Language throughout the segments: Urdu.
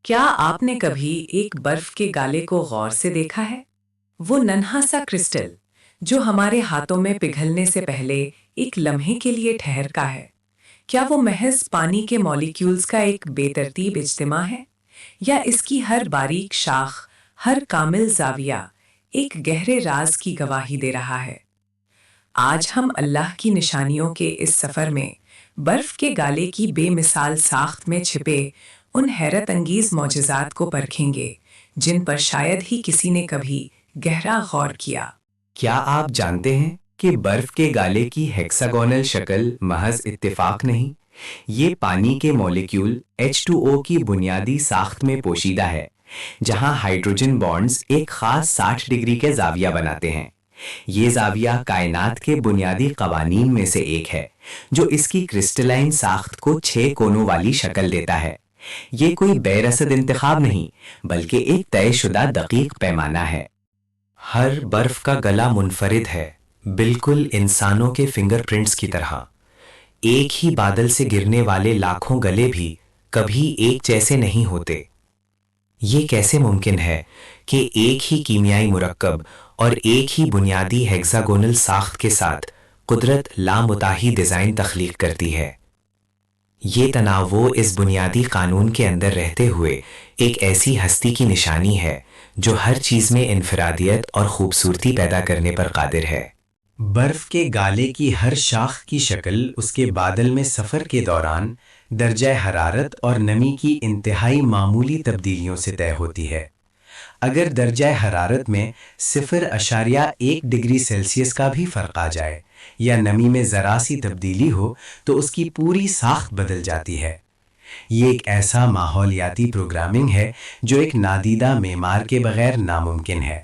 کیا آپ نے کبھی ایک برف کے گالے کو غور سے دیکھا ہے؟ وہ ننھا سا کرسٹل جو ہمارے ہاتھوں میں پگھلنے سے پہلے ایک لمحے کے لیے ٹھہرتا ہے، کیا وہ محض پانی کے مالیکیولز کا ایک بے ترتیب اجتماع ہے؟ یا اس کی ہر باریک شاخ، ہر کامل زاویہ ایک گہرے راز کی گواہی دے رہا ہے؟ آج ہم اللہ کی نشانیوں کے اس سفر میں برف کے گالے کی بے مثال ساخت میں چھپے ان حیرت انگیز معجزات کو پرکھیں گے جن پر شاید ہی کسی نے کبھی گہرا غور کیا۔ کیا آپ جانتے ہیں کہ برف کے گالے کی ہیکساگونل شکل محض اتفاق نہیں، یہ پانی کے مالیکیول H2O کی بنیادی ساخت میں پوشیدہ ہے، جہاں ہائیڈروجن بانڈز ایک خاص 60 ڈگری کے زاویہ بناتے ہیں۔ یہ زاویہ کائنات کے بنیادی قوانین میں سے ایک ہے جو اس کی کرسٹلائن ساخت کو 6 کونوں والی شکل دیتا ہے۔ یہ کوئی بے رصد انتخاب نہیں بلکہ ایک طے شدہ دقیق پیمانہ ہے۔ ہر برف کا گلا منفرد ہے، بالکل انسانوں کے فنگر پرنٹس کی طرح۔ ایک ہی بادل سے گرنے والے لاکھوں گلے بھی کبھی ایک جیسے نہیں ہوتے۔ یہ کیسے ممکن ہے کہ ایک ہی کیمیائی مرکب اور ایک ہی بنیادی ہیگزاگونل ساخت کے ساتھ قدرت لامتاحی ڈیزائن تخلیق کرتی ہے؟ یہ تنوع اس بنیادی قانون کے اندر رہتے ہوئے ایک ایسی ہستی کی نشانی ہے جو ہر چیز میں انفرادیت اور خوبصورتی پیدا کرنے پر قادر ہے۔ برف کے گالے کی ہر شاخ کی شکل اس کے بادل میں سفر کے دوران درجہ حرارت اور نمی کی انتہائی معمولی تبدیلیوں سے طے ہوتی ہے۔ اگر درجہ حرارت میں 0.1 ڈگری سیلسیس کا بھی فرق آ جائے یا نمی میں ذرا سی تبدیلی ہو تو اس کی پوری ساخت بدل جاتی ہے۔ یہ ایک ایسا ماحولیاتی پروگرامنگ ہے جو ایک نادیدہ معمار کے بغیر ناممکن ہے۔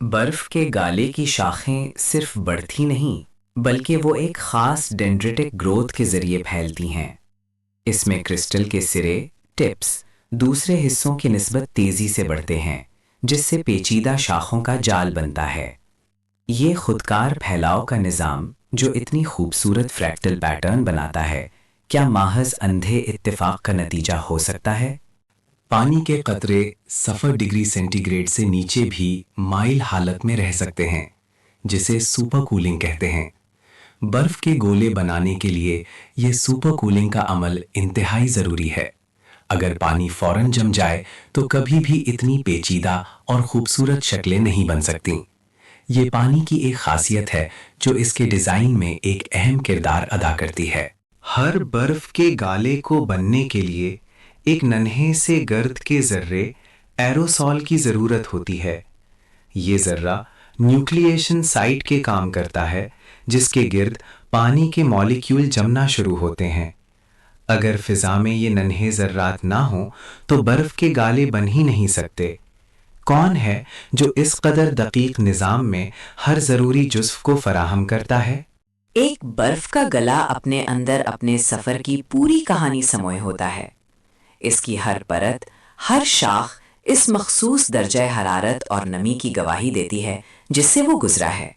برف کے گالے کی شاخیں صرف بڑھتی نہیں بلکہ وہ ایک خاص ڈینڈریٹک گروتھ کے ذریعے پھیلتی ہیں۔ اس میں کرسٹل کے سرے، ٹپس، دوسرے حصوں کی نسبت تیزی سے بڑھتے ہیں جس سے پیچیدہ شاخوں کا جال بنتا ہے۔ یہ خودکار پھیلاؤ کا نظام جو اتنی خوبصورت فریکٹل پیٹرن بناتا ہے، کیا محض اندھے اتفاق کا نتیجہ ہو سکتا ہے؟ پانی کے قطرے 0 ڈگری سینٹی گریڈ سے نیچے بھی مائل حالت میں رہ سکتے ہیں، جسے سپر کولنگ کہتے ہیں۔ برف کے گولے بنانے کے لیے یہ سپر کولنگ کا عمل انتہائی ضروری ہے۔ اگر پانی فوراً جم جائے تو کبھی بھی اتنی پیچیدہ اور خوبصورت شکلیں نہیں بن سکتیں۔ یہ پانی کی ایک خاصیت ہے جو اس کے ڈیزائن میں ایک اہم کردار ادا کرتی ہے۔ ہر برف کے گالے کو بننے کے لیے ایک ننھے سے گرد کے ذرے ایروسول کی ضرورت ہوتی ہے۔ یہ ذرہ نیوکلیشن سائٹ کے کام کرتا ہے جس کے گرد پانی کے مالیکیول جمنا شروع ہوتے ہیں۔ اگر فضا میں یہ ننھے ذرات نہ ہوں تو برف کے گالے بن ہی نہیں سکتے۔ کون ہے جو اس قدر دقیق نظام میں ہر ضروری جزو کو فراہم کرتا ہے؟ ایک برف کا گلا اپنے اندر اپنے سفر کی پوری کہانی سموئے ہوتا ہے۔ اس کی ہر پرت، ہر شاخ اس مخصوص درجہ حرارت اور نمی کی گواہی دیتی ہے جس سے وہ گزرا ہے۔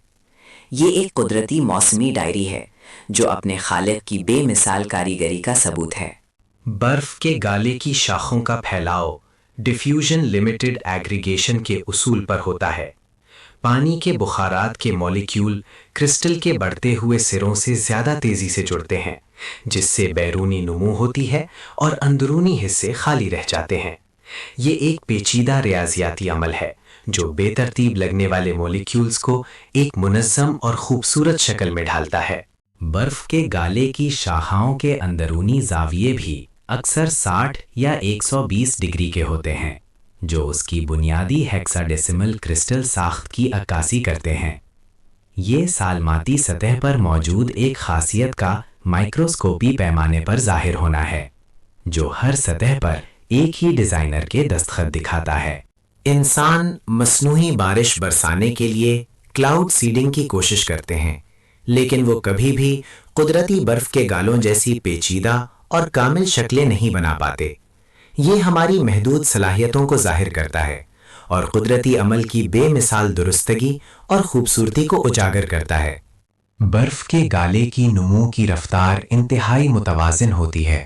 یہ ایک قدرتی موسمی ڈائری ہے جو اپنے خالق کی بے مثال کاریگری کا ثبوت ہے۔ برف کے گالے کی شاخوں کا پھیلاؤ ڈیفیوژن لمیٹڈ ایگریگیشن کے اصول پر ہوتا ہے۔ پانی کے بخارات کے مالیکیول کرسٹل کے بڑھتے ہوئے سروں سے زیادہ تیزی سے جڑتے ہیں، جس سے بیرونی نمو ہوتی ہے اور اندرونی حصے خالی رہ جاتے ہیں۔ یہ ایک پیچیدہ ریاضیاتی عمل ہے جو بے ترتیب لگنے والے مالیکیولز کو ایک منظم اور خوبصورت شکل میں ڈھالتا ہے۔ برف کے گالے کی شاخوں کے اندرونی زاویے بھی اکثر 60 یا 120 ڈگری کے ہوتے ہیں، جو اس کی بنیادی ہیکسا ڈیسیمل کرسٹل ساخت کی عکاسی کرتے ہیں۔ یہ سالماتی سطح پر موجود ایک خاصیت کا مائکروسکوپی پیمانے پر ظاہر ہونا ہے، جو ہر سطح پر ایک ہی ڈیزائنر کے دستخط دکھاتا ہے۔ انسان مصنوعی بارش برسانے کے لیے کلاؤڈ سیڈنگ کی کوشش کرتے ہیں، لیکن وہ کبھی بھی قدرتی برف کے گالوں جیسی پیچیدہ اور کامل شکلیں نہیں بنا پاتے۔ یہ ہماری محدود صلاحیتوں کو ظاہر کرتا ہے اور قدرتی عمل کی بے مثال درستگی اور خوبصورتی کو اجاگر کرتا ہے۔ برف کے گالے کی نمو کی رفتار انتہائی متوازن ہوتی ہے۔